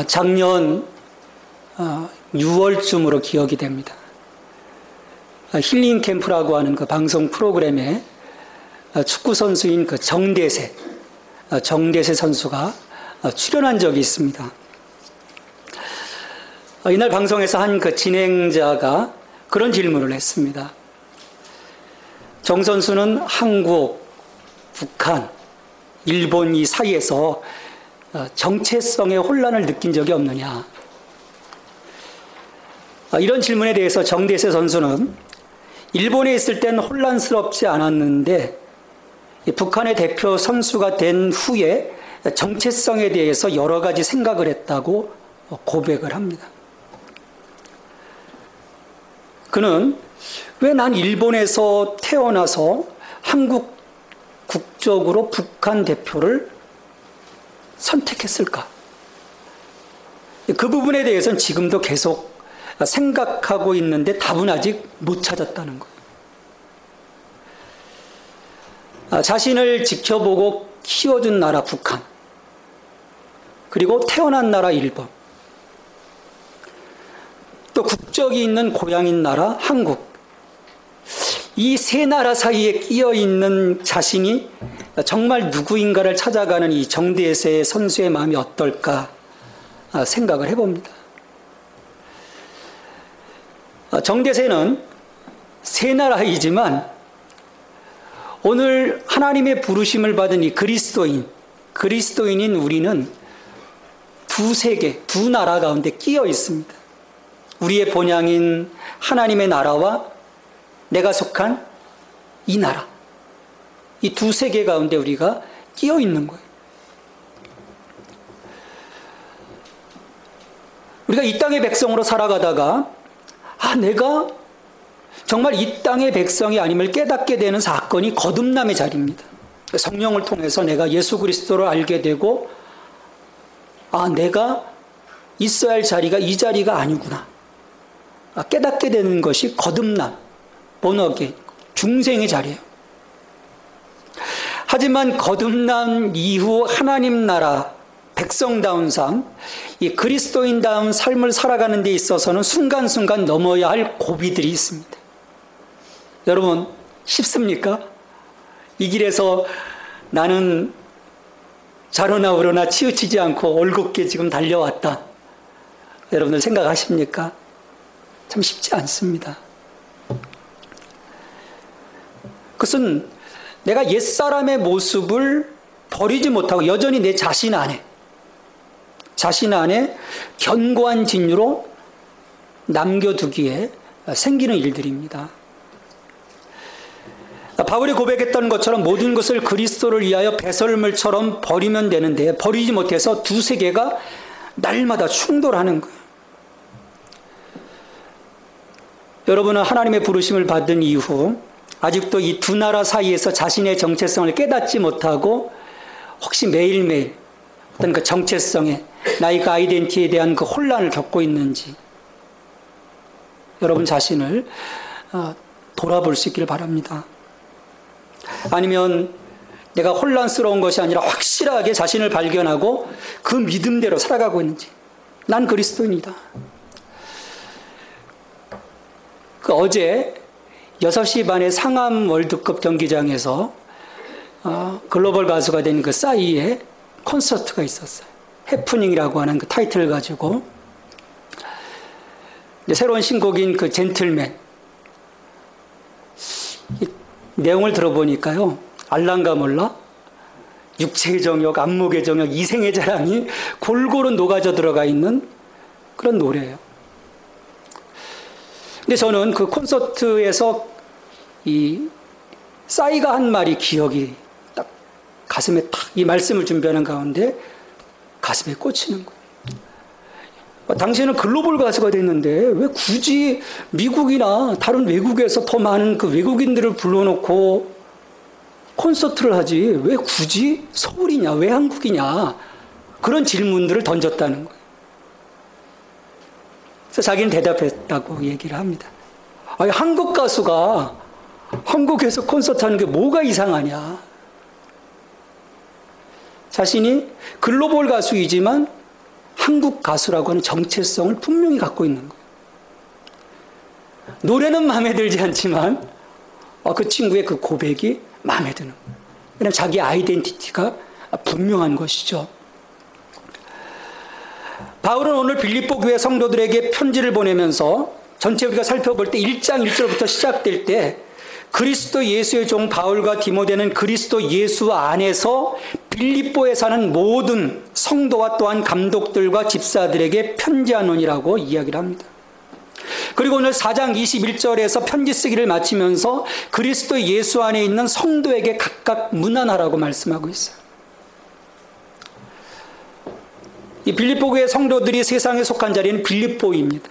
작년 6월쯤으로 기억이 됩니다. 힐링 캠프라고 하는 그 방송 프로그램에 축구 선수인 그 정대세 선수가 출연한 적이 있습니다. 이날 방송에서 한 그 진행자가 그런 질문을 했습니다. 정 선수는 한국, 북한, 일본 이 사이에서 정체성의 혼란을 느낀 적이 없느냐. 이런 질문에 대해서 정대세 선수는 일본에 있을 땐 혼란스럽지 않았는데 북한의 대표 선수가 된 후에 정체성에 대해서 여러 가지 생각을 했다고 고백을 합니다. 그는 왜 난 일본에서 태어나서 한국 국적으로 북한 대표를 선택했을까? 그 부분에 대해서는 지금도 계속 생각하고 있는데 답은 아직 못 찾았다는 거예요. 자신을 지켜보고 키워준 나라 북한, 그리고 태어난 나라 일본, 또 국적이 있는 고향인 나라 한국, 이 세 나라 사이에 끼어있는 자신이 정말 누구인가를 찾아가는 이 정대세 선수의 마음이 어떨까 생각을 해봅니다. 정대세는 세 나라이지만 오늘 하나님의 부르심을 받은 이 그리스도인인 우리는 두 세계, 두 나라 가운데 끼어 있습니다. 우리의 본향인 하나님의 나라와 내가 속한 이 나라, 이 두 세계 가운데 우리가 끼어 있는 거예요. 우리가 이 땅의 백성으로 살아가다가 내가 정말 이 땅의 백성이 아님을 깨닫게 되는 사건이 거듭남의 자리입니다. 성령을 통해서 내가 예수 그리스도를 알게 되고 내가 있어야 할 자리가 이 자리가 아니구나. 깨닫게 되는 것이 거듭남, 본어게인, 중생의 자리예요. 하지만 거듭남 이후 하나님 나라 백성다운 삶, 이 그리스도인다운 삶을 살아가는 데 있어서는 순간순간 넘어야 할 고비들이 있습니다. 여러분, 쉽습니까? 이 길에서 나는 자로나 우러나 치우치지 않고 올곧게 지금 달려왔다. 여러분들 생각하십니까? 참 쉽지 않습니다. 그것은 내가 옛사람의 모습을 버리지 못하고 여전히 내 자신 안에 견고한 진유로 남겨두기에 생기는 일들입니다. 바울이 고백했던 것처럼 모든 것을 그리스도를 위하여 배설물처럼 버리면 되는데 버리지 못해서 두 세계가 날마다 충돌하는 거예요. 여러분은 하나님의 부르심을 받은 이후 아직도 이 두 나라 사이에서 자신의 정체성을 깨닫지 못하고 혹시 매일매일 어떤 그 정체성에 나의 그 아이덴티티에 대한 그 혼란을 겪고 있는지 여러분 자신을 돌아볼 수 있기를 바랍니다. 아니면 내가 혼란스러운 것이 아니라 확실하게 자신을 발견하고 그 믿음대로 살아가고 있는지. 난 그리스도인이다. 어제 6시 반에 상암 월드컵 경기장에서 글로벌 가수가 된 그 싸이의 콘서트가 있었어요. 해프닝이라고 하는 그 타이틀을 가지고 새로운 신곡인 그 젠틀맨, 내용을 들어보니까요, 알랑가 몰라 육체의 정욕, 안목의 정욕, 이생의 자랑이 골고루 녹아져 들어가 있는 그런 노래예요. 근데 저는 그 콘서트에서 이 싸이가 한 말이 기억이 딱 가슴에 탁 이 말씀을 준비하는 가운데 가슴에 꽂히는 거예요. 당신은 글로벌 가수가 됐는데 왜 굳이 미국이나 다른 외국에서 더 많은 그 외국인들을 불러놓고 콘서트를 하지 왜 굳이 서울이냐, 왜 한국이냐, 그런 질문들을 던졌다는 거예요. 그래서 자기는 대답했다고 얘기를 합니다. 한국 가수가 한국에서 콘서트 하는 게 뭐가 이상하냐. 자신이 글로벌 가수이지만 한국 가수라고 하는 정체성을 분명히 갖고 있는 거예요. 노래는 마음에 들지 않지만 그 친구의 그 고백이 마음에 드는 거예요. 왜냐하면 자기 아이덴티티가 분명한 것이죠. 바울은 오늘 빌립보 교회 성도들에게 편지를 보내면서 전체 우리가 살펴볼 때 1장 1절부터 시작될 때 그리스도 예수의 종 바울과 디모데는 그리스도 예수 안에서 빌립보에 사는 모든 성도와 또한 감독들과 집사들에게 편지하노니라고 이야기를 합니다. 그리고 오늘 4장 21절에서 편지 쓰기를 마치면서 그리스도 예수 안에 있는 성도에게 각각 문안하라고 말씀하고 있어요. 이 빌립보 교회 성도들이 세상에 속한 자리는 빌립보입니다.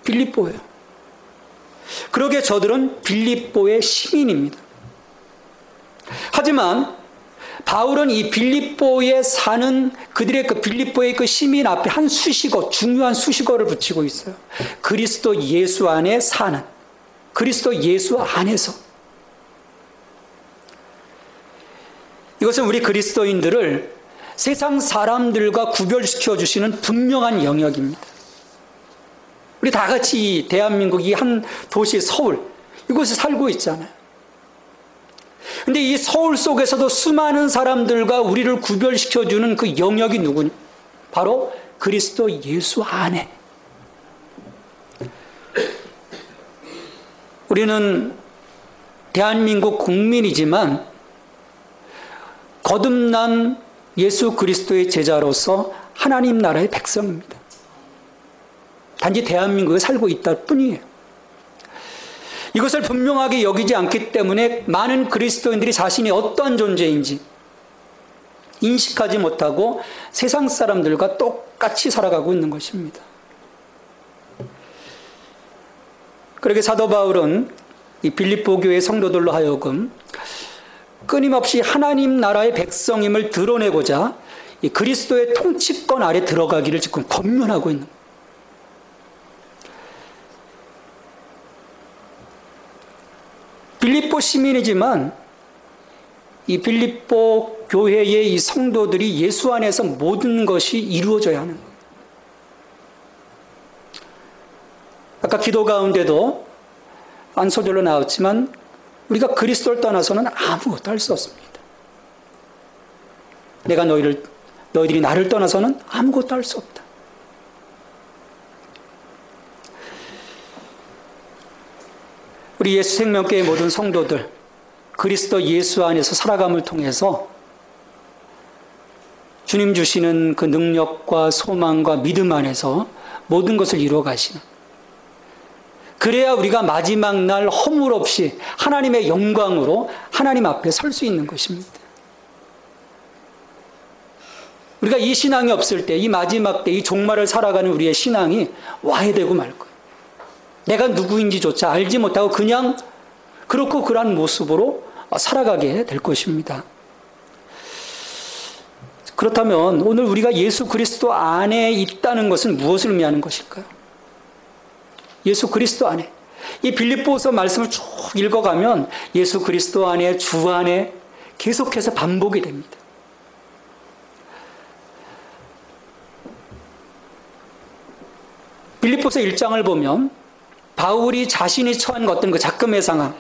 빌립보예요. 그러게 저들은 빌립보의 시민입니다. 하지만 바울은 이 빌립보에 사는 그들의 그 빌립보의 그 시민 앞에 한 수식어, 중요한 수식어를 붙이고 있어요. 그리스도 예수 안에 사는, 그리스도 예수 안에서. 이것은 우리 그리스도인들을 세상 사람들과 구별시켜 주시는 분명한 영역입니다. 우리 다 같이 대한민국이 한 도시 서울, 이곳에 살고 있잖아요. 근데 이 서울 속에서도 수많은 사람들과 우리를 구별시켜주는 그 영역이 누구냐? 바로 그리스도 예수 안에. 우리는 대한민국 국민이지만 거듭난 예수 그리스도의 제자로서 하나님 나라의 백성입니다. 단지 대한민국에 살고 있다 뿐이에요. 이것을 분명하게 여기지 않기 때문에 많은 그리스도인들이 자신이 어떠한 존재인지 인식하지 못하고 세상 사람들과 똑같이 살아가고 있는 것입니다. 그러게 사도 바울은 이 빌립보 교회 성도들로 하여금 끊임없이 하나님 나라의 백성임을 드러내고자 이 그리스도의 통치권 아래 들어가기를 지금 권면하고 있는 거예요. 빌립보 시민이지만 이 빌립보 교회의 이 성도들이 예수 안에서 모든 것이 이루어져야 하는 거예요. 아까 기도 가운데도 한 소절로 나왔지만 우리가 그리스도를 떠나서는 아무것도 할 수 없습니다. 내가 너희들이 나를 떠나서는 아무것도 할 수 없다. 우리 예수 생명교회 모든 성도들, 그리스도 예수 안에서 살아감을 통해서 주님 주시는 그 능력과 소망과 믿음 안에서 모든 것을 이루어 가시는, 그래야 우리가 마지막 날 허물 없이 하나님의 영광으로 하나님 앞에 설 수 있는 것입니다. 우리가 이 신앙이 없을 때, 이 마지막 때, 이 종말을 살아가는 우리의 신앙이 와해되고 말 거예요. 내가 누구인지조차 알지 못하고 그냥 그렇고 그러한 모습으로 살아가게 될 것입니다. 그렇다면 오늘 우리가 예수 그리스도 안에 있다는 것은 무엇을 의미하는 것일까요? 예수 그리스도 안에. 이 빌립보서 말씀을 쭉 읽어가면 예수 그리스도 안에, 주 안에 계속해서 반복이 됩니다. 빌립보서 1장을 보면 바울이 자신이 처한 어떤 그 작금의 상황,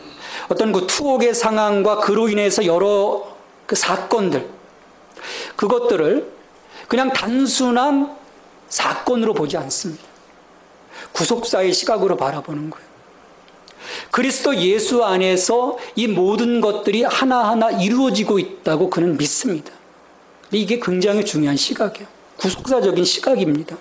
어떤 그 투옥의 상황과 그로 인해서 여러 그 사건들, 그것들을 그냥 단순한 사건으로 보지 않습니다. 구속사의 시각으로 바라보는 거예요. 그리스도 예수 안에서 이 모든 것들이 하나하나 이루어지고 있다고 그는 믿습니다. 이게 굉장히 중요한 시각이에요. 구속사적인 시각입니다.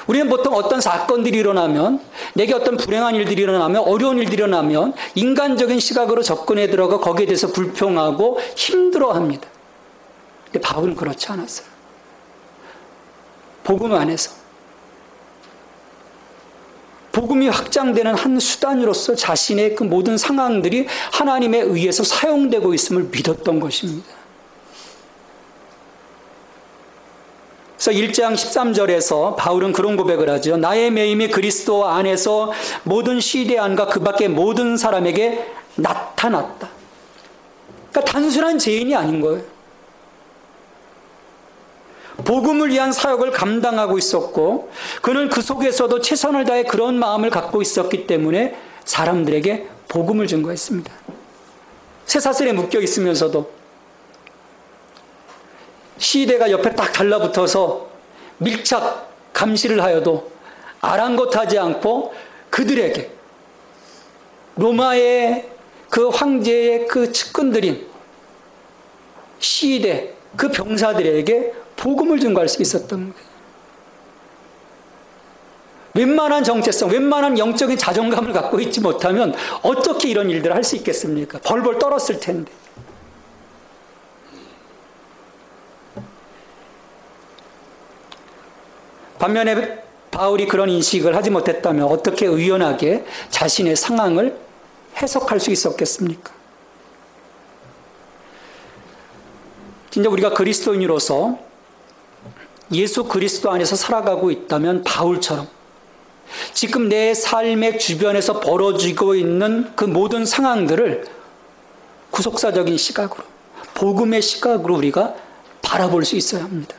우리는 보통 어떤 사건들이 일어나면, 내게 어떤 불행한 일들이 일어나면, 어려운 일들이 일어나면 인간적인 시각으로 접근해 들어가 거기에 대해서 불평하고 힘들어합니다. 근데 바울은 그렇지 않았어요. 복음 안에서 복음이 확장되는 한 수단으로서 자신의 그 모든 상황들이 하나님에 의해서 사용되고 있음을 믿었던 것입니다. 그래서 1장 13절에서 바울은 그런 고백을 하죠. 나의 매임이 그리스도 안에서 모든 시대 안과 그 밖의 모든 사람에게 나타났다. 그러니까 단순한 죄인이 아닌 거예요. 복음을 위한 사역을 감당하고 있었고 그는 그 속에서도 최선을 다해 그런 마음을 갖고 있었기 때문에 사람들에게 복음을 증거했습니다. 쇠사슬에 묶여 있으면서도 시대가 옆에 딱 달라붙어서 밀착 감시를 하여도 아랑곳하지 않고 그들에게 로마의 그 황제의 그 측근들인 시대 그 병사들에게 복음을 증거할 수 있었던 거예요. 웬만한 정체성, 웬만한 영적인 자존감을 갖고 있지 못하면 어떻게 이런 일들을 할 수 있겠습니까? 벌벌 떨었을 텐데. 반면에 바울이 그런 인식을 하지 못했다면 어떻게 의연하게 자신의 상황을 해석할 수 있었겠습니까? 진짜 우리가 그리스도인으로서 예수 그리스도 안에서 살아가고 있다면 바울처럼 지금 내 삶의 주변에서 벌어지고 있는 그 모든 상황들을 구속사적인 시각으로, 복음의 시각으로 우리가 바라볼 수 있어야 합니다.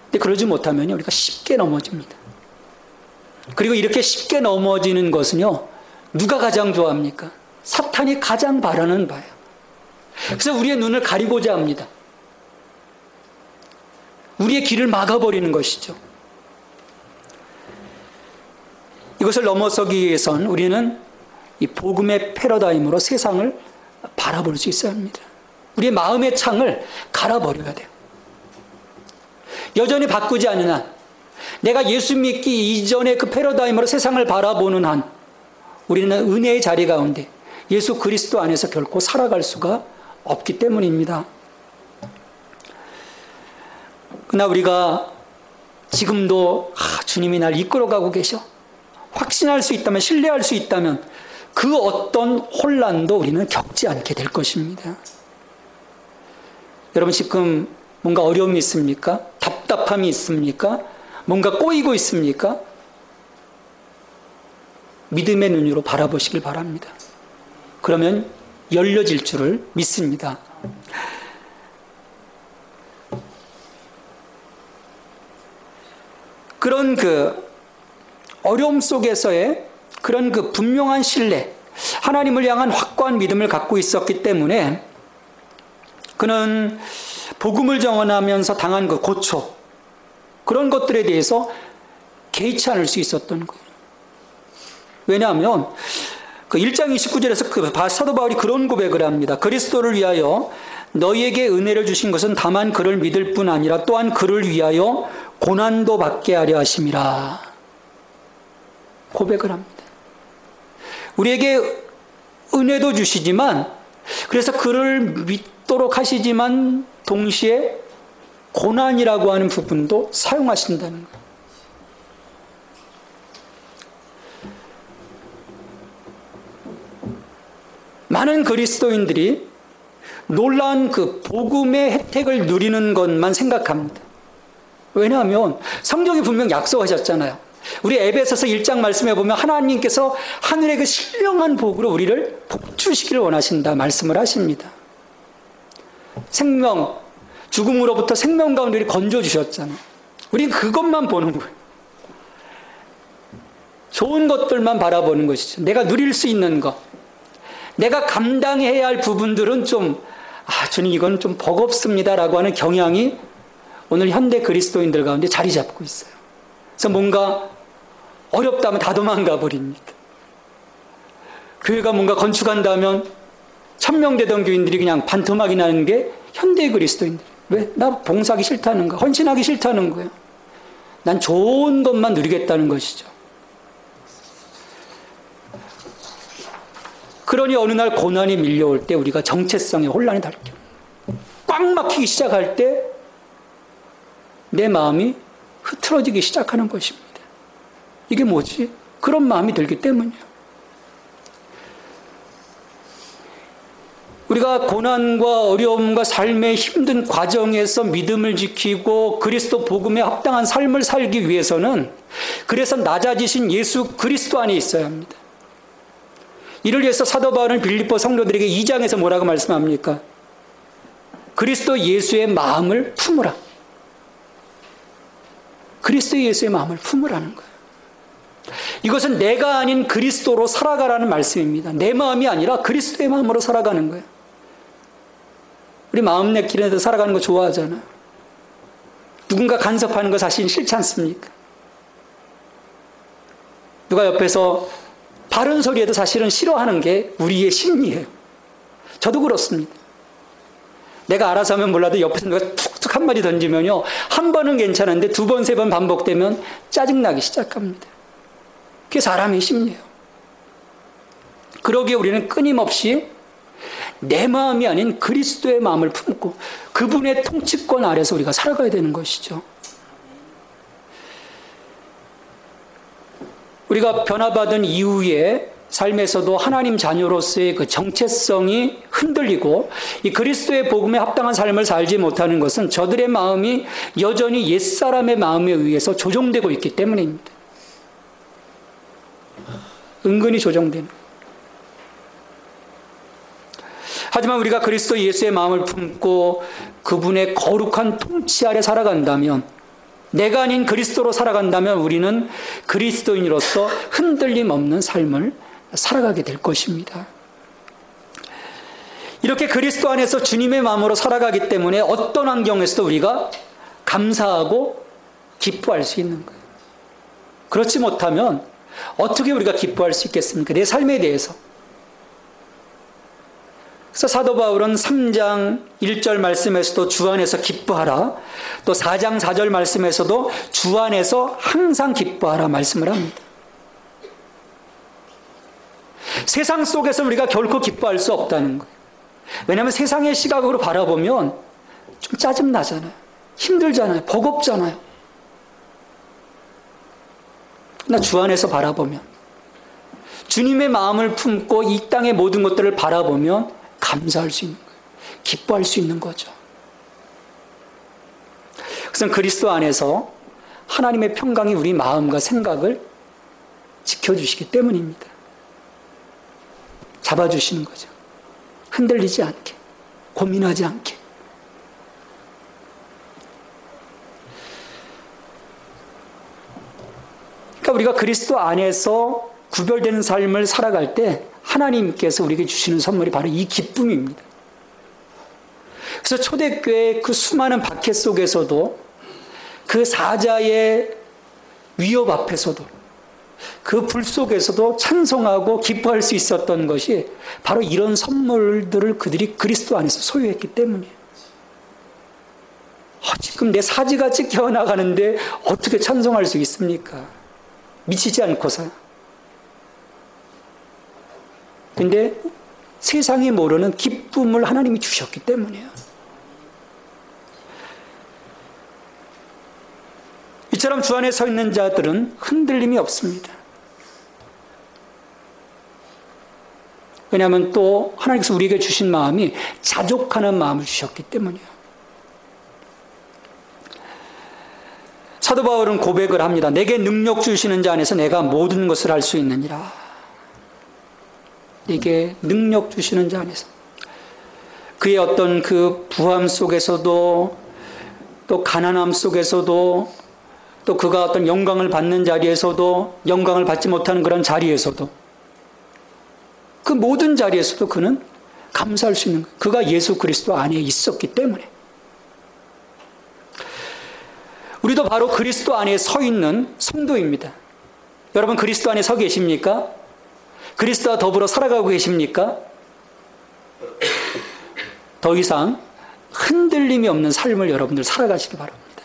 근데 그러지 못하면 우리가 쉽게 넘어집니다. 그리고 이렇게 쉽게 넘어지는 것은요, 누가 가장 좋아합니까? 사탄이 가장 바라는 바예요. 그래서 우리의 눈을 가리고자 합니다. 우리의 길을 막아버리는 것이죠. 이것을 넘어서기 위해선 우리는 이 복음의 패러다임으로 세상을 바라볼 수 있어야 합니다. 우리의 마음의 창을 갈아버려야 돼요. 여전히 바꾸지 않는 한, 내가 예수 믿기 이전의 그 패러다임으로 세상을 바라보는 한, 우리는 은혜의 자리 가운데 예수 그리스도 안에서 결코 살아갈 수가 없기 때문입니다. 그러나 우리가 지금도 주님이 날 이끌어가고 계셔, 확신할 수 있다면, 신뢰할 수 있다면 그 어떤 혼란도 우리는 겪지 않게 될 것입니다. 여러분 지금 뭔가 어려움이 있습니까? 답답함이 있습니까? 뭔가 꼬이고 있습니까? 믿음의 눈으로 바라보시길 바랍니다. 그러면 열려질 줄을 믿습니다. 그런 그 어려움 속에서의 그런 그 분명한 신뢰, 하나님을 향한 확고한 믿음을 갖고 있었기 때문에 그는 복음을 전하면서 당한 그 고초, 그런 것들에 대해서 개의치 않을 수 있었던 거예요. 왜냐하면 그 1장 29절에서 그 사도 바울이 그런 고백을 합니다. 그리스도를 위하여 너희에게 은혜를 주신 것은 다만 그를 믿을 뿐 아니라 또한 그를 위하여 고난도 받게 하려 하심이라. 고백을 합니다. 우리에게 은혜도 주시지만, 그래서 그를 믿도록 하시지만 동시에 고난이라고 하는 부분도 사용하신다는 거예요. 많은 그리스도인들이 놀라운 그 복음의 혜택을 누리는 것만 생각합니다. 왜냐하면 성경이 분명 약속하셨잖아요. 우리 에베소서 1장 말씀에 보면 하나님께서 하늘의 그 신령한 복으로 우리를 복주시기를 원하신다 말씀을 하십니다. 생명, 죽음으로부터 생명 가운데 우리를 건져주셨잖아요. 우리는 그것만 보는 거예요. 좋은 것들만 바라보는 것이죠. 내가 누릴 수 있는 것, 내가 감당해야 할 부분들은 좀 주님 이건 좀 버겁습니다라고 하는 경향이 오늘 현대 그리스도인들 가운데 자리 잡고 있어요. 그래서 뭔가 어렵다면 다 도망가 버립니다. 교회가 뭔가 건축한다면 1000명 되던 교인들이 그냥 반토막이 나는 게 현대 그리스도인들. 왜? 나 봉사하기 싫다는 거, 헌신하기 싫다는 거예요. 난 좋은 것만 누리겠다는 것이죠. 그러니 어느 날 고난이 밀려올 때 우리가 정체성의 혼란이 닿을 경우, 꽉 막히기 시작할 때 내 마음이 흐트러지기 시작하는 것입니다. 이게 뭐지? 그런 마음이 들기 때문이에요. 우리가 고난과 어려움과 삶의 힘든 과정에서 믿음을 지키고 그리스도 복음에 합당한 삶을 살기 위해서는, 그래서 낮아지신 예수 그리스도 안에 있어야 합니다. 이를 위해서 사도 바울은 빌립보 성도들에게 2장에서 뭐라고 말씀합니까? 그리스도 예수의 마음을 품으라. 그리스도 예수의 마음을 품으라는 거예요. 이것은 내가 아닌 그리스도로 살아가라는 말씀입니다. 내 마음이 아니라 그리스도의 마음으로 살아가는 거예요. 우리 마음 내키는 데 살아가는 거 좋아하잖아요. 누군가 간섭하는 거 사실 싫지 않습니까? 누가 옆에서 바른 소리에도 사실은 싫어하는 게 우리의 심리예요. 저도 그렇습니다. 내가 알아서 하면 몰라도 옆에서 누가 툭툭 한마디 던지면요, 한 번은 괜찮은데 두 번, 세 번 반복되면 짜증나기 시작합니다. 그게 사람의 심리예요. 그러기에 우리는 끊임없이 내 마음이 아닌 그리스도의 마음을 품고 그분의 통치권 아래서 우리가 살아가야 되는 것이죠. 우리가 변화받은 이후에 삶에서도 하나님 자녀로서의 그 정체성이 흔들리고 이 그리스도의 복음에 합당한 삶을 살지 못하는 것은 저들의 마음이 여전히 옛사람의 마음에 의해서 조종되고 있기 때문입니다. 은근히 조종되는. 하지만 우리가 그리스도 예수의 마음을 품고 그분의 거룩한 통치 아래 살아간다면, 내가 아닌 그리스도로 살아간다면 우리는 그리스도인으로서 흔들림 없는 삶을 살아가게 될 것입니다. 이렇게 그리스도 안에서 주님의 마음으로 살아가기 때문에 어떤 환경에서도 우리가 감사하고 기뻐할 수 있는 거예요. 그렇지 못하면 어떻게 우리가 기뻐할 수 있겠습니까? 내 삶에 대해서. 그래서 사도 바울은 3장 1절 말씀에서도 주 안에서 기뻐하라, 또 4장 4절 말씀에서도 주 안에서 항상 기뻐하라 말씀을 합니다. 세상 속에서 우리가 결코 기뻐할 수 없다는 거예요. 왜냐하면 세상의 시각으로 바라보면 좀 짜증나잖아요. 힘들잖아요. 버겁잖아요. 그러나 주 안에서 바라보면, 주님의 마음을 품고 이 땅의 모든 것들을 바라보면 감사할 수 있는 거예요. 기뻐할 수 있는 거죠. 그것은 그리스도 안에서 하나님의 평강이 우리 마음과 생각을 지켜주시기 때문입니다. 잡아주시는 거죠. 흔들리지 않게, 고민하지 않게. 그러니까 우리가 그리스도 안에서 구별되는 삶을 살아갈 때 하나님께서 우리에게 주시는 선물이 바로 이 기쁨입니다. 그래서 초대교회의 그 수많은 박해 속에서도, 그 사자의 위협 앞에서도, 그 불 속에서도 찬송하고 기뻐할 수 있었던 것이 바로 이런 선물들을 그들이 그리스도 안에서 소유했기 때문이에요. 지금 내 사지같이 기어나가는데 어떻게 찬송할 수 있습니까? 미치지 않고서요. 근데 세상이 모르는 기쁨을 하나님이 주셨기 때문이에요. 이처럼 주 안에 서 있는 자들은 흔들림이 없습니다. 왜냐하면 또 하나님께서 우리에게 주신 마음이 자족하는 마음을 주셨기 때문이에요. 사도 바울은 고백을 합니다. 내게 능력 주시는 자 안에서 내가 모든 것을 할 수 있느니라. 내게 능력 주시는 자 안에서. 그의 어떤 그 부함 속에서도, 또 가난함 속에서도, 또 그가 어떤 영광을 받는 자리에서도, 영광을 받지 못하는 그런 자리에서도, 그 모든 자리에서도 그는 감사할 수 있는 거예요. 그가 예수 그리스도 안에 있었기 때문에. 우리도 바로 그리스도 안에 서 있는 성도입니다. 여러분, 그리스도 안에 서 계십니까? 그리스도와 더불어 살아가고 계십니까? 더 이상 흔들림이 없는 삶을 여러분들 살아가시기 바랍니다.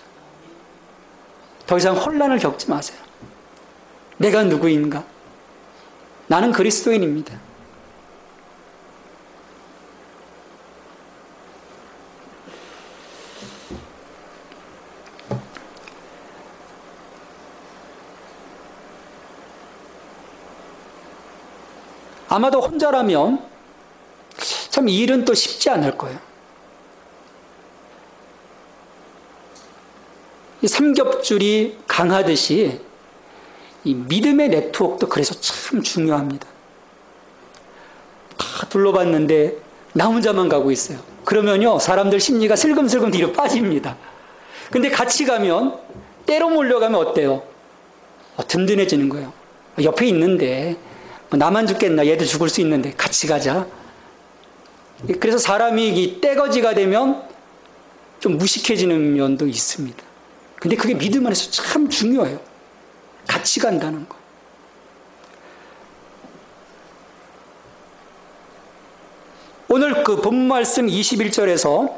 더 이상 혼란을 겪지 마세요. 내가 누구인가? 나는 그리스도인입니다. 아마도 혼자라면 참 이 일은 또 쉽지 않을 거예요. 이 삼겹줄이 강하듯이 이 믿음의 네트워크도 그래서 참 중요합니다. 다 둘러봤는데 나 혼자만 가고 있어요. 그러면요, 사람들 심리가 슬금슬금 뒤로 빠집니다. 근데 같이 가면, 때로 몰려가면 어때요? 든든해지는 거예요. 옆에 있는데, 나만 죽겠나, 얘도 죽을 수 있는데, 같이 가자. 그래서 사람이 이 떼거지가 되면 좀 무식해지는 면도 있습니다. 근데 그게 믿음 안에서 참 중요해요. 같이 간다는 거. 오늘 그 본 말씀 21절에서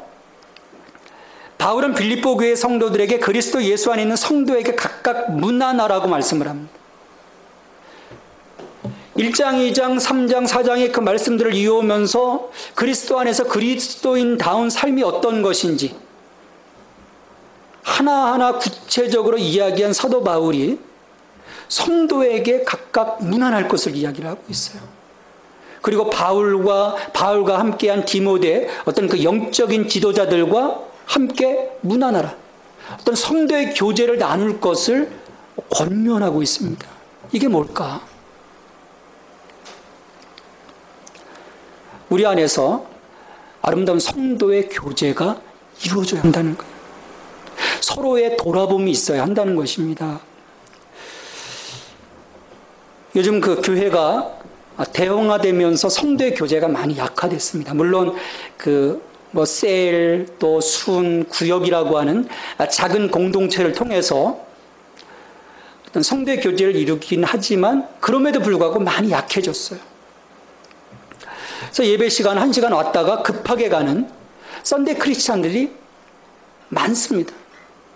바울은 빌립보 교회 성도들에게 그리스도 예수 안에 있는 성도에게 각각 문안하라고 말씀을 합니다. 1장, 2장, 3장, 4장의 그 말씀들을 이어오면서 그리스도 안에서 그리스도인다운 삶이 어떤 것인지 하나하나 구체적으로 이야기한 사도 바울이 성도에게 각각 문안할 것을 이야기를 하고 있어요. 그리고 바울과 함께한 디모데 어떤 그 영적인 지도자들과 함께 문안하라. 어떤 성도의 교제를 나눌 것을 권면하고 있습니다. 이게 뭘까? 우리 안에서 아름다운 성도의 교제가 이루어져야 한다는 거예요. 서로의 돌아봄이 있어야 한다는 것입니다. 요즘 그 교회가 대형화되면서 성도의 교제가 많이 약화됐습니다. 물론 셀, 또 순, 구역이라고 하는 작은 공동체를 통해서 어떤 성도의 교제를 이루긴 하지만 그럼에도 불구하고 많이 약해졌어요. 그래서 예배 시간 1시간 왔다가 급하게 가는 썬데이 크리스찬들이 많습니다.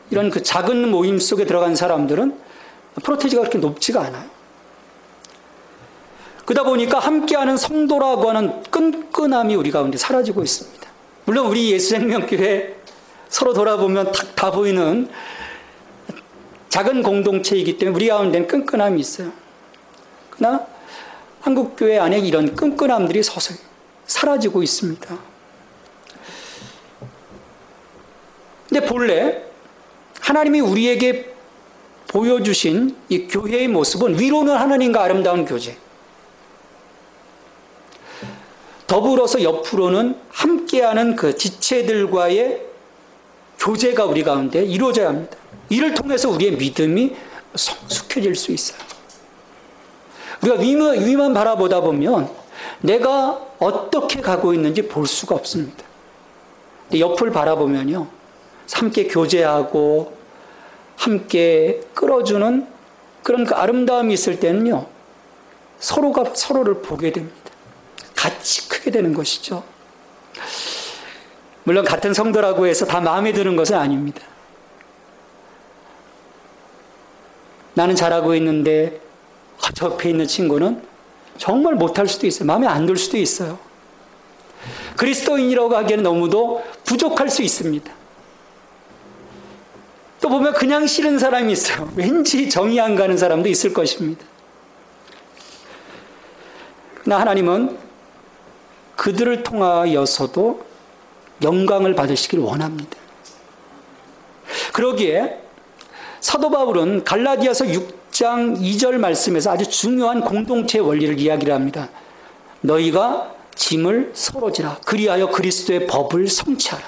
이런 그 작은 모임 속에 들어간 사람들은 프로테지가 그렇게 높지가 않아요. 그러다 보니까 함께하는 성도라고 하는 끈끈함이 우리 가운데 사라지고 있습니다. 물론 우리 예수생명교회 서로 돌아보면 다 보이는 작은 공동체이기 때문에 우리 가운데는 끈끈함이 있어요. 그러나 한국교회 안에 이런 끈끈함들이 서서히 사라지고 있습니다. 근데 본래 하나님이 우리에게 보여주신 이 교회의 모습은 위로는 하나님과 아름다운 교제, 더불어서 옆으로는 함께하는 그 지체들과의 교제가 우리 가운데 이루어져야 합니다. 이를 통해서 우리의 믿음이 성숙해질 수 있어요. 우리가 위만 바라보다 보면 내가 어떻게 가고 있는지 볼 수가 없습니다. 근데 옆을 바라보면요, 함께 교제하고 함께 끌어주는 그런 그 아름다움이 있을 때는요, 서로가 서로를 보게 됩니다. 같이 크게 되는 것이죠. 물론 같은 성도라고 해서 다 마음에 드는 것은 아닙니다. 나는 잘하고 있는데 저 옆에 있는 친구는 정말 못할 수도 있어요. 마음에 안 들 수도 있어요. 그리스도인이라고 하기에는 너무도 부족할 수 있습니다. 또 보면 그냥 싫은 사람이 있어요. 왠지 정이 안 가는 사람도 있을 것입니다. 그러나 하나님은 그들을 통하여서도 영광을 받으시길 원합니다. 그러기에 사도 바울은 갈라디아서 6장 2절 말씀에서 아주 중요한 공동체 원리를 이야기를 합니다. 너희가 짐을 서로 지라. 그리하여 그리스도의 법을 성취하라.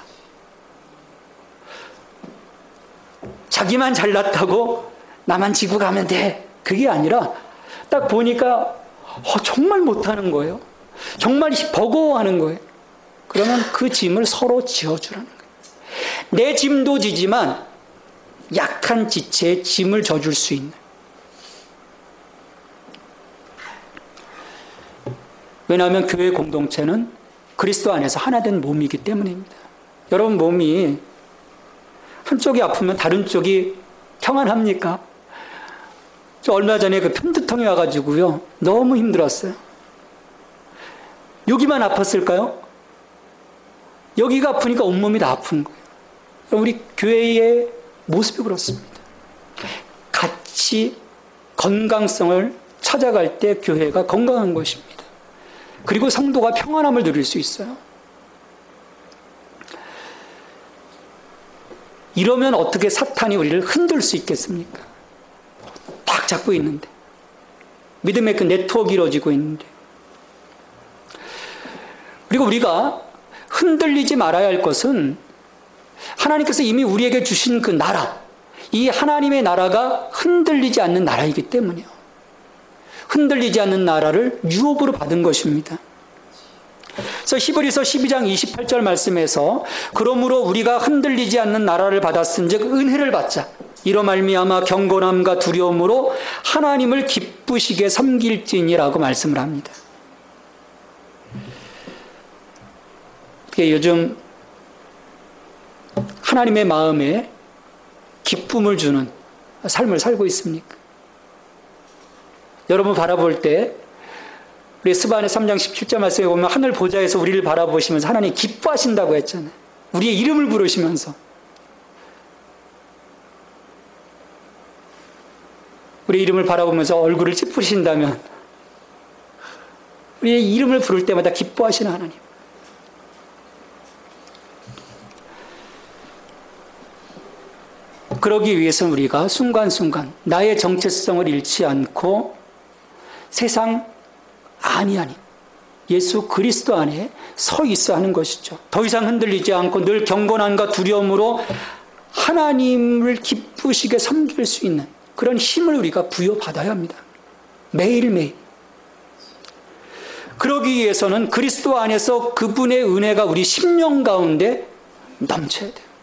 자기만 잘났다고 나만 지고 가면 돼. 그게 아니라 딱 보니까 정말 못하는 거예요. 정말 버거워하는 거예요. 그러면 그 짐을 서로 지어주라는 거예요. 내 짐도 지지만 약한 지체의 짐을 져줄 수 있는. 왜냐하면 교회 공동체는 그리스도 안에서 하나된 몸이기 때문입니다. 여러분 몸이 한쪽이 아프면 다른 쪽이 평안합니까? 저 얼마 전에 그 편두통이 와가지고요, 너무 힘들었어요. 여기만 아팠을까요? 여기가 아프니까 온몸이 다 아픈 거예요. 우리 교회의 모습이 그렇습니다. 같이 건강성을 찾아갈 때 교회가 건강한 것입니다. 그리고 성도가 평안함을 누릴 수 있어요. 이러면 어떻게 사탄이 우리를 흔들 수 있겠습니까? 딱 잡고 있는데, 믿음의 그 네트워크가 이루어지고 있는데, 그리고 우리가 흔들리지 말아야 할 것은 하나님께서 이미 우리에게 주신 그 나라, 이 하나님의 나라가 흔들리지 않는 나라이기 때문이요. 흔들리지 않는 나라를 유업으로 받은 것입니다. 그래서 히브리서 12장 28절 말씀에서 그러므로 우리가 흔들리지 않는 나라를 받았은즉 은혜를 받자. 이로 말미암아 경건함과 두려움으로 하나님을 기쁘시게 섬길지니라고 말씀을 합니다. 요즘 하나님의 마음에 기쁨을 주는 삶을 살고 있습니까? 여러분 바라볼 때 우리 스바냐 3장 17절 말씀에 보면 하늘 보좌에서 우리를 바라보시면서 하나님 기뻐하신다고 했잖아요. 우리의 이름을 부르시면서. 우리 이름을 바라보면서 얼굴을 찌푸리신다면 우리의 이름을 부를 때마다 기뻐하시는 하나님. 그러기 위해서는 우리가 순간순간 나의 정체성을 잃지 않고 세상 아닌 예수 그리스도 안에 서 있어 하는 것이죠. 더 이상 흔들리지 않고 늘 경건함과 두려움으로 하나님을 기쁘시게 섬길 수 있는 그런 힘을 우리가 부여받아야 합니다. 매일매일. 그러기 위해서는 그리스도 안에서 그분의 은혜가 우리 심령 가운데 넘쳐야 돼요.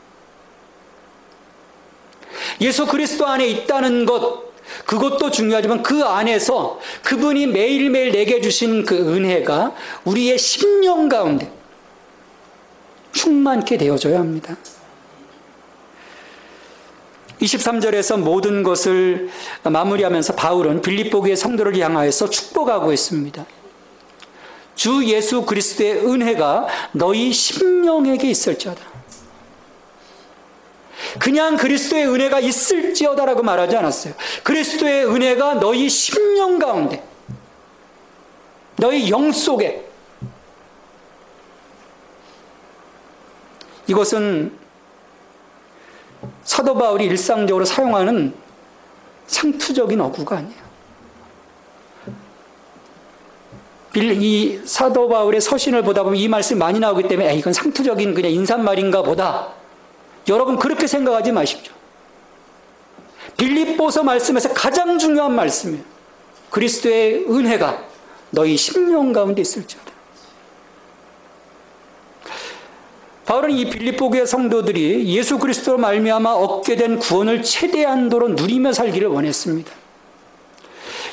예수 그리스도 안에 있다는 것, 그것도 중요하지만 그 안에서 그분이 매일매일 내게 주신 그 은혜가 우리의 심령 가운데 충만케 되어져야 합니다. 23절에서 모든 것을 마무리하면서 바울은 빌립보 교회 성도를 향하여서 축복하고 있습니다. 주 예수 그리스도의 은혜가 너희 심령에게 있을지어다. 그냥 그리스도의 은혜가 있을지어다라고 말하지 않았어요. 그리스도의 은혜가 너희 심령 가운데, 너희 영 속에. 이것은 사도 바울이 일상적으로 사용하는 상투적인 어구가 아니에요. 이 사도 바울의 서신을 보다 보면 이 말씀이 많이 나오기 때문에 이건 상투적인 그냥 인사말인가 보다. 여러분 그렇게 생각하지 마십시오. 빌립보서 말씀에서 가장 중요한 말씀이에요. 그리스도의 은혜가 너희 심령 가운데 있을지어다. 바울은 이 빌립보 교회 성도들이 예수 그리스도로 말미암아 얻게 된 구원을 최대한도로 누리며 살기를 원했습니다.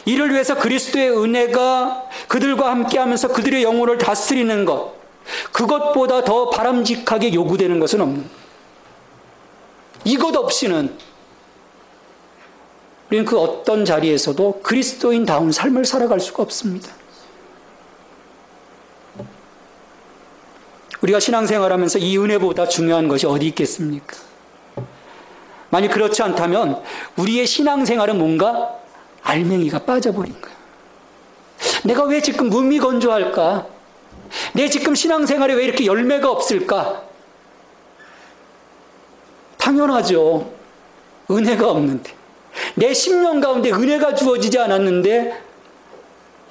이를 위해서 그리스도의 은혜가 그들과 함께하면서 그들의 영혼을 다스리는 것, 그것보다 더 바람직하게 요구되는 것은 없는 거예요. 이것 없이는 우리는 그 어떤 자리에서도 그리스도인다운 삶을 살아갈 수가 없습니다. 우리가 신앙생활하면서 이 은혜보다 중요한 것이 어디 있겠습니까? 만약 그렇지 않다면 우리의 신앙생활은 뭔가 알맹이가 빠져버린 거야. 내가 왜 지금 무미건조할까? 내 지금 신앙생활에 왜 이렇게 열매가 없을까? 당연하죠. 은혜가 없는데. 내 심령 가운데 은혜가 주어지지 않았는데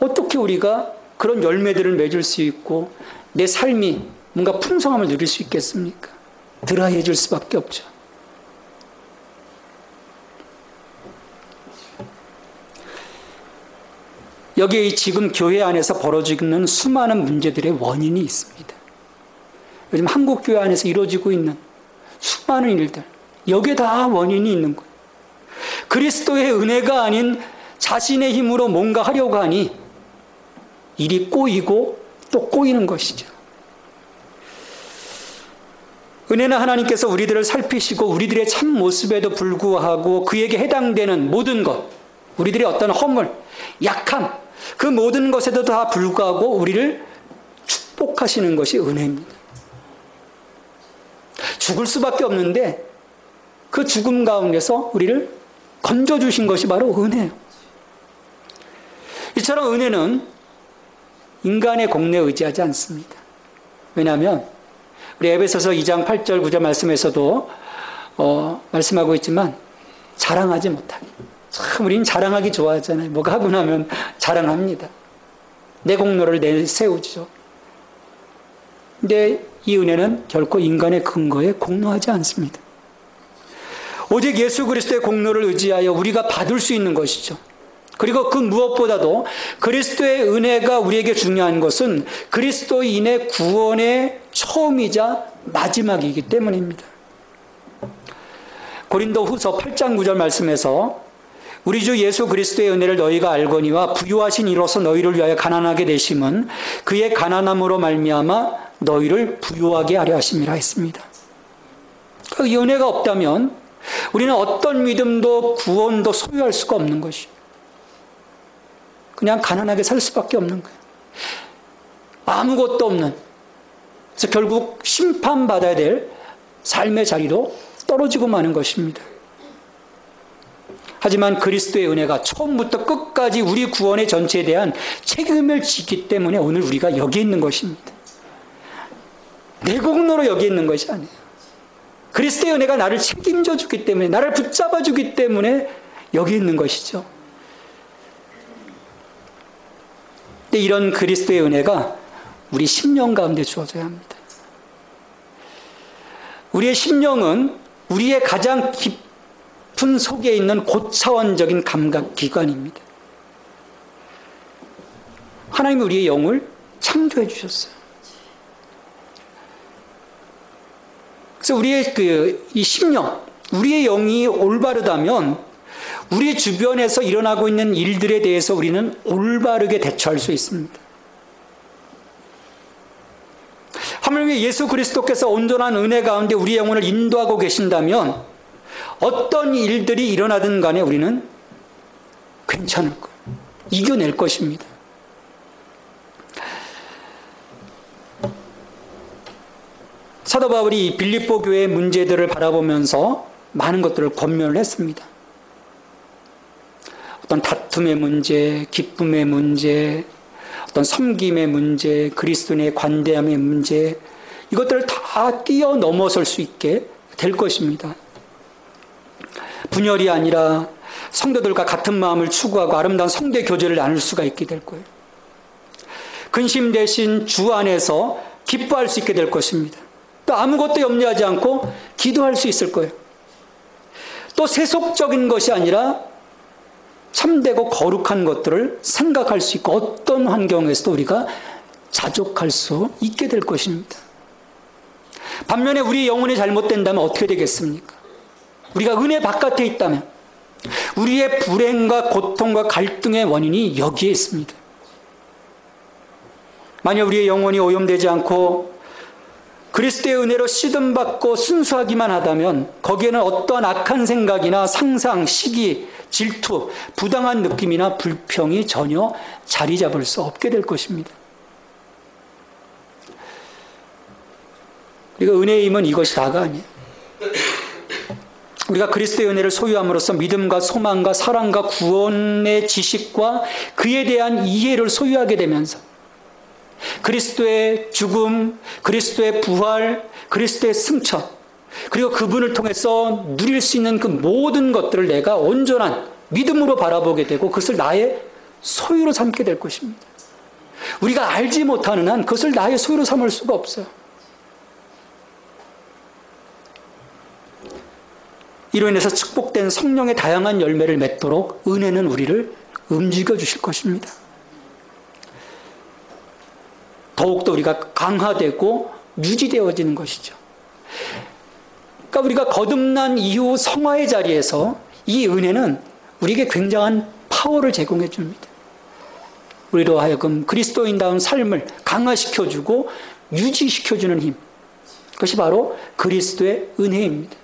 어떻게 우리가 그런 열매들을 맺을 수 있고 내 삶이 뭔가 풍성함을 누릴 수 있겠습니까? 드라이해질 수밖에 없죠. 여기에 지금 교회 안에서 벌어지고 있는 수많은 문제들의 원인이 있습니다. 요즘 한국 교회 안에서 이루어지고 있는 수많은 일들, 여기에 다 원인이 있는 거예요. 그리스도의 은혜가 아닌 자신의 힘으로 뭔가 하려고 하니 일이 꼬이고 또 꼬이는 것이죠. 은혜는 하나님께서 우리들을 살피시고 우리들의 참 모습에도 불구하고 그에게 해당되는 모든 것, 우리들의 어떤 허물, 약함, 그 모든 것에도 다 불구하고 우리를 축복하시는 것이 은혜입니다. 죽을 수밖에 없는데 그 죽음 가운데서 우리를 건져주신 것이 바로 은혜예요. 이처럼 은혜는 인간의 공로에 의지하지 않습니다. 왜냐하면 우리 에베소서 2장 8절 9절 말씀에서도 말씀하고 있지만 자랑하지 못하게. 참 우리는 자랑하기 좋아하잖아요. 뭐가 하고 나면 자랑합니다. 내 공로를 내세우죠. 근데 이 은혜는 결코 인간의 근거에 공로하지 않습니다. 오직 예수 그리스도의 공로를 의지하여 우리가 받을 수 있는 것이죠. 그리고 그 무엇보다도 그리스도의 은혜가 우리에게 중요한 것은 그리스도인의 구원의 처음이자 마지막이기 때문입니다. 고린도후서 8장 9절 말씀에서 우리 주 예수 그리스도의 은혜를 너희가 알거니와 부유하신 이로서 너희를 위하여 가난하게 되심은 그의 가난함으로 말미암아 너희를 부유하게 하려 하심이라 했습니다. 이 은혜가 없다면 우리는 어떤 믿음도 구원도 소유할 수가 없는 것이에요. 그냥 가난하게 살 수밖에 없는 거예요. 아무것도 없는. 그래서 결국 심판받아야 될 삶의 자리로 떨어지고 마는 것입니다. 하지만 그리스도의 은혜가 처음부터 끝까지 우리 구원의 전체에 대한 책임을 지기 때문에 오늘 우리가 여기 있는 것입니다. 내 공로로 여기 있는 것이 아니에요. 그리스도의 은혜가 나를 책임져 주기 때문에, 나를 붙잡아 주기 때문에 여기 있는 것이죠. 근데 이런 그리스도의 은혜가 우리 심령 가운데 주어져야 합니다. 우리의 심령은 우리의 가장 깊은 속에 있는 고차원적인 감각기관입니다. 하나님이 우리의 영을 창조해 주셨어요. 그래서 우리의 이 심령, 우리의 영이 올바르다면 우리 주변에서 일어나고 있는 일들에 대해서 우리는 올바르게 대처할 수 있습니다. 하물며 예수 그리스도께서 온전한 은혜 가운데 우리의 영혼을 인도하고 계신다면 어떤 일들이 일어나든 간에 우리는 괜찮을 거예요. 이겨낼 것입니다. 사도 바울이 빌립보 교회의 문제들을 바라보면서 많은 것들을 권면을 했습니다. 어떤 다툼의 문제, 기쁨의 문제, 어떤 섬김의 문제, 그리스도인의 관대함의 문제, 이것들을 다 뛰어넘어설 수 있게 될 것입니다. 분열이 아니라 성도들과 같은 마음을 추구하고 아름다운 성대 교제를 나눌 수가 있게 될 거예요. 근심 대신 주 안에서 기뻐할 수 있게 될 것입니다. 또 아무것도 염려하지 않고 기도할 수 있을 거예요. 또 세속적인 것이 아니라 참되고 거룩한 것들을 생각할 수 있고 어떤 환경에서도 우리가 자족할 수 있게 될 것입니다. 반면에 우리 영혼이 잘못된다면 어떻게 되겠습니까? 우리가 은혜 바깥에 있다면 우리의 불행과 고통과 갈등의 원인이 여기에 있습니다. 만약 우리의 영혼이 오염되지 않고 그리스도의 은혜로 씻음받고 순수하기만 하다면 거기에는 어떠한 악한 생각이나 상상, 시기, 질투, 부당한 느낌이나 불평이 전혀 자리 잡을 수 없게 될 것입니다. 우리가 은혜의 힘은 이것이 다가 아니에요. 우리가 그리스도의 은혜를 소유함으로써 믿음과 소망과 사랑과 구원의 지식과 그에 대한 이해를 소유하게 되면서 그리스도의 죽음, 그리스도의 부활, 그리스도의 승천, 그리고 그분을 통해서 누릴 수 있는 그 모든 것들을 내가 온전한 믿음으로 바라보게 되고 그것을 나의 소유로 삼게 될 것입니다. 우리가 알지 못하는 한 그것을 나의 소유로 삼을 수가 없어요. 이로 인해서 축복된 성령의 다양한 열매를 맺도록 은혜는 우리를 움직여 주실 것입니다. 더욱더 우리가 강화되고 유지되어지는 것이죠. 그러니까 우리가 거듭난 이후 성화의 자리에서 이 은혜는 우리에게 굉장한 파워를 제공해 줍니다. 우리로 하여금 그리스도인다운 삶을 강화시켜주고 유지시켜주는 힘. 그것이 바로 그리스도의 은혜입니다.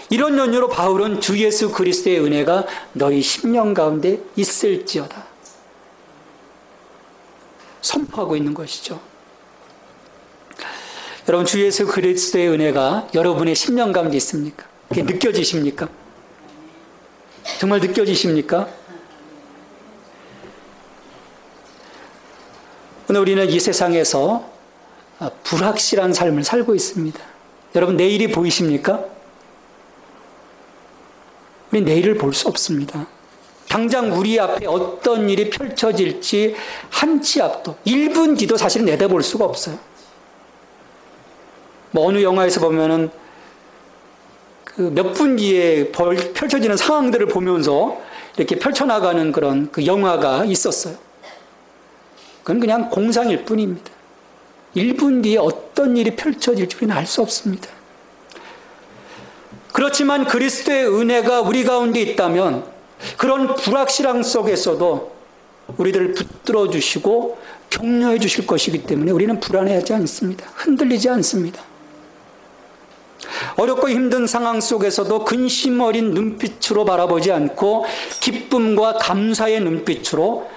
이런 연유로 바울은 주 예수 그리스도의 은혜가 너희 심령 가운데 있을지어다 선포하고 있는 것이죠. 여러분, 주 예수 그리스도의 은혜가 여러분의 심령 가운데 있습니까? 그게 느껴지십니까? 정말 느껴지십니까? 오늘 우리는 이 세상에서 불확실한 삶을 살고 있습니다. 여러분, 내일이 보이십니까? 우리 내일을 볼 수 없습니다. 당장 우리 앞에 어떤 일이 펼쳐질지 한 치 앞도 1분 뒤도 사실은 내다볼 수가 없어요. 뭐 어느 영화에서 보면은 그 몇 분 뒤에 펼쳐지는 상황들을 보면서 이렇게 펼쳐나가는 그런 그 영화가 있었어요. 그건 그냥 공상일 뿐입니다. 1분 뒤에 어떤 일이 펼쳐질지 우리는 알 수 없습니다. 그렇지만 그리스도의 은혜가 우리 가운데 있다면 그런 불확실함 속에서도 우리들을 붙들어 주시고 격려해 주실 것이기 때문에 우리는 불안해하지 않습니다. 흔들리지 않습니다. 어렵고 힘든 상황 속에서도 근심 어린 눈빛으로 바라보지 않고 기쁨과 감사의 눈빛으로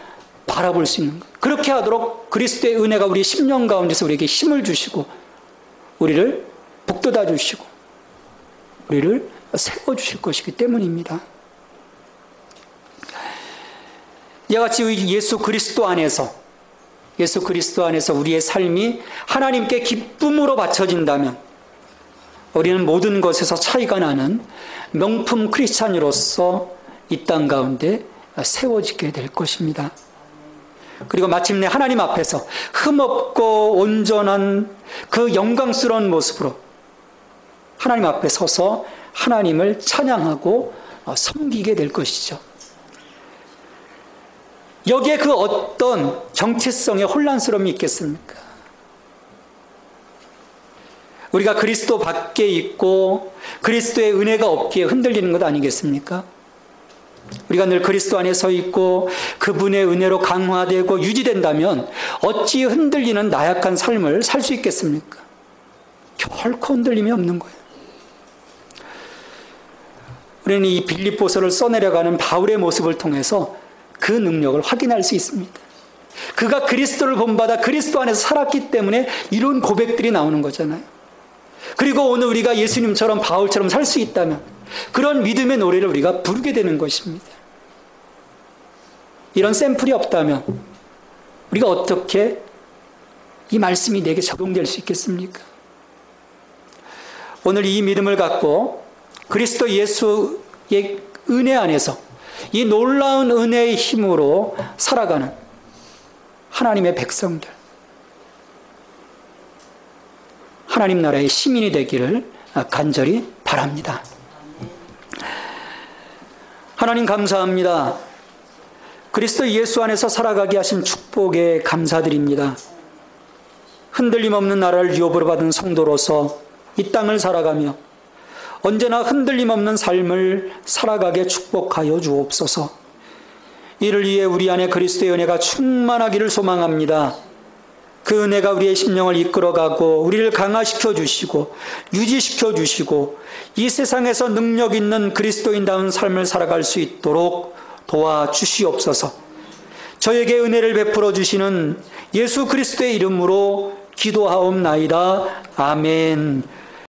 바라볼 수 있는 것. 그렇게 하도록 그리스도의 은혜가 우리 심령 가운데서 우리에게 힘을 주시고 우리를 북돋아 주시고 우리를 세워주실 것이기 때문입니다. 이와 같이 예수 그리스도 안에서 우리의 삶이 하나님께 기쁨으로 바쳐진다면 우리는 모든 것에서 차이가 나는 명품 크리스찬으로서 이 땅 가운데 세워지게 될 것입니다. 그리고 마침내 하나님 앞에서 흠없고 온전한 그 영광스러운 모습으로 하나님 앞에 서서 하나님을 찬양하고 섬기게 될 것이죠. 여기에 그 어떤 정체성의 혼란스러움이 있겠습니까? 우리가 그리스도 밖에 있고 그리스도의 은혜가 없기에 흔들리는 것 아니겠습니까? 우리가 늘 그리스도 안에 서 있고 그분의 은혜로 강화되고 유지된다면 어찌 흔들리는 나약한 삶을 살 수 있겠습니까? 결코 흔들림이 없는 거예요. 우리는 이 빌립보서를 써내려가는 바울의 모습을 통해서 그 능력을 확인할 수 있습니다. 그가 그리스도를 본받아 그리스도 안에서 살았기 때문에 이런 고백들이 나오는 거잖아요. 그리고 오늘 우리가 예수님처럼 바울처럼 살 수 있다면 그런 믿음의 노래를 우리가 부르게 되는 것입니다. 이런 샘플이 없다면 우리가 어떻게 이 말씀이 내게 적용될 수 있겠습니까? 오늘 이 믿음을 갖고 그리스도 예수의 은혜 안에서 이 놀라운 은혜의 힘으로 살아가는 하나님의 백성들, 하나님 나라의 시민이 되기를 간절히 바랍니다. 하나님 감사합니다. 그리스도 예수 안에서 살아가게 하신 축복에 감사드립니다. 흔들림 없는 나라를 유업으로 받은 성도로서 이 땅을 살아가며 언제나 흔들림 없는 삶을 살아가게 축복하여 주옵소서. 이를 위해 우리 안에 그리스도의 은혜가 충만하기를 소망합니다. 그 은혜가 우리의 심령을 이끌어가고 우리를 강화시켜 주시고 유지시켜 주시고 이 세상에서 능력 있는 그리스도인다운 삶을 살아갈 수 있도록 도와주시옵소서. 저에게 은혜를 베풀어 주시는 예수 그리스도의 이름으로 기도하옵나이다. 아멘.